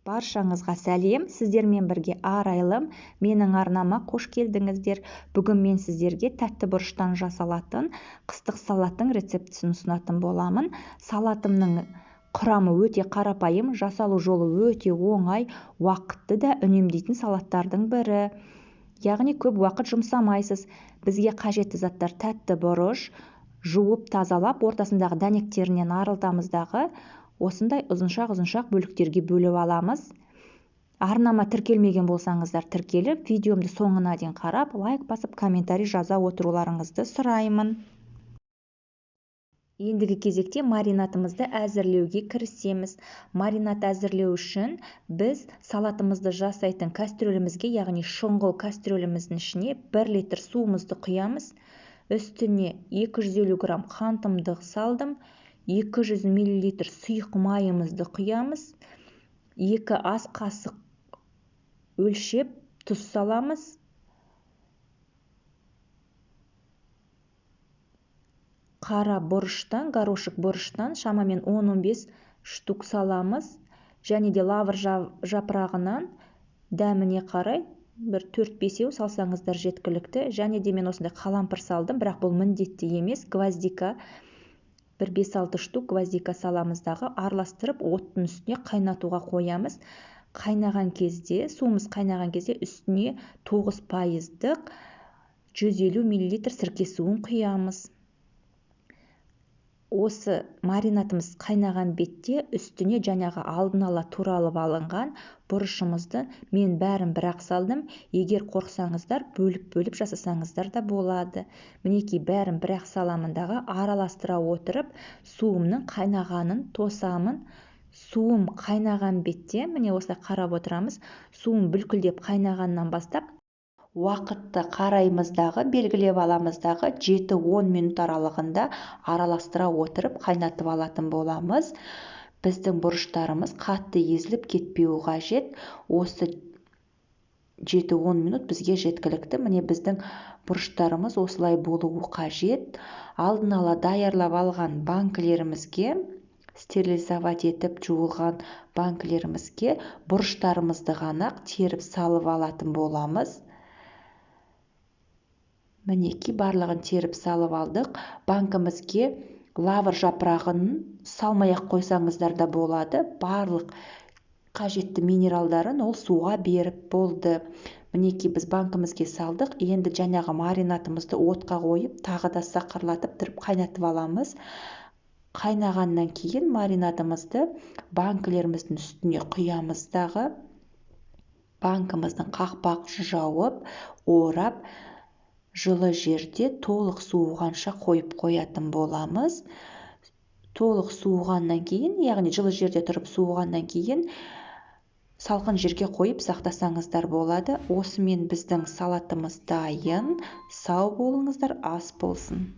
Баршаңызға сәлем, сіздермен бірге арайлым, менің арнама қош келдіңіздер. Бүгін мен сіздерге тәтті бұрыштан жасалатын қыстық салаттың рецептісін ұсынатын боламын. Салатымның құрамы өте қарапайым, жасалу жолы өте оңай, уақытты да үнемдейтін салаттардың бірі. Яғни көп уақыт жұмсамайсыз. Бізге қажетті заттар тәтті бұрыш, жуып тазалап, ортасындағы дәнектерінен арылтамыздағы осындай ұзыншақ бөліктерге бөліп аламыз. Арнама тіркелмеген болсаңыздар тіркеліп, видеомды соңына дейін қарап, лайк басып, комментарий жаза отыруларыңызды сұраймын. Ендігі кезекте маринатымызды әзірлеуге кірісеміз. Маринат әзірлеу үшін біз салатымызды жасайтын кастрөлімізге, яғни шұңғыл кастрөліміздің ішіне 1 литр суымызды құямыз. Үстіне 250 грамм қантымды салдым. 200 мл сұйық майымызды құямыз. 2 ас қасық өлшеп тұз саламыз. Қара бұрыштан, горошек бұрыштан шамамен 10-15 штук саламыз. Және де лавр жапырағынан дәміне қарай бір 4-5 салсаңыздар жеткілікті. Және де мен осындай қалампыр салдым, бірақ бұл міндетті емес. Гвоздика бір 5-6 штук гвоздика саламыздағы, араластырып оттың үстіне қайнатуға қоямыз. Қайнаған кезде, суымыз қайнаған кезде үстіне 9%-дық 150 мл сірке суын құямыз. Осы маринатымыз қайнаған бетте үстіне жаңағы алдын ала туралып алынған бұрышымызды мен бәрін бір-ақ салдым. Егер қорықсаңыздар, бөліп жасасаңыздар да болады. Мінекей бәрін бір-ақ саламындағы араластыра отырып, суымның қайнағанын тосамын. Суым қайнаған бетте, міне осылай қарап отырамыз. Суым бүлкілдеп қайнағаннан бастап, уақытты қараймыздағы, белгілеп аламыздағы 7-10 минут аралығында араластыра отырып қайнатып алатын боламыз. Біздің бұрыштарымыз қатты езіліп кетпеуі қажет. Осы 7-10 минут бізге жеткілікті. Міне біздің бұрыштарымыз осылай болуы қажет. Алдын ала даярлап алған банкілерімізге, стерилизовать етіп жуылған банкілерімізге бұрыштарымызды ғана теріп салып алатын боламыз. Мінекей барлығын теріп салып алдық. Банкімізге лавр жапырағын салмай-ақ қойсаңыздар да болады. Барлық қажетті минералдарын ол суға беріп болды. Мінекей біз банкімізге салдық. Енді жаңағы маринатымызды отқа қойып, тағы да сақырлатып тұрып қайнатып аламыз. Қайнағаннан кейін маринатымызды банкілеріміздің үстіне құямыздағы, банкіміздің қақпағын жауып, орап, жылы жерде толық суығанша қойып қоятын боламыз. Толық суығаннан кейін, яғни жылы жерде тұрып суығаннан кейін салқын жерге қойып сақтасаңыздар болады. Осымен біздің салатымыз дайын. Сау болыңыздар, ас болсын.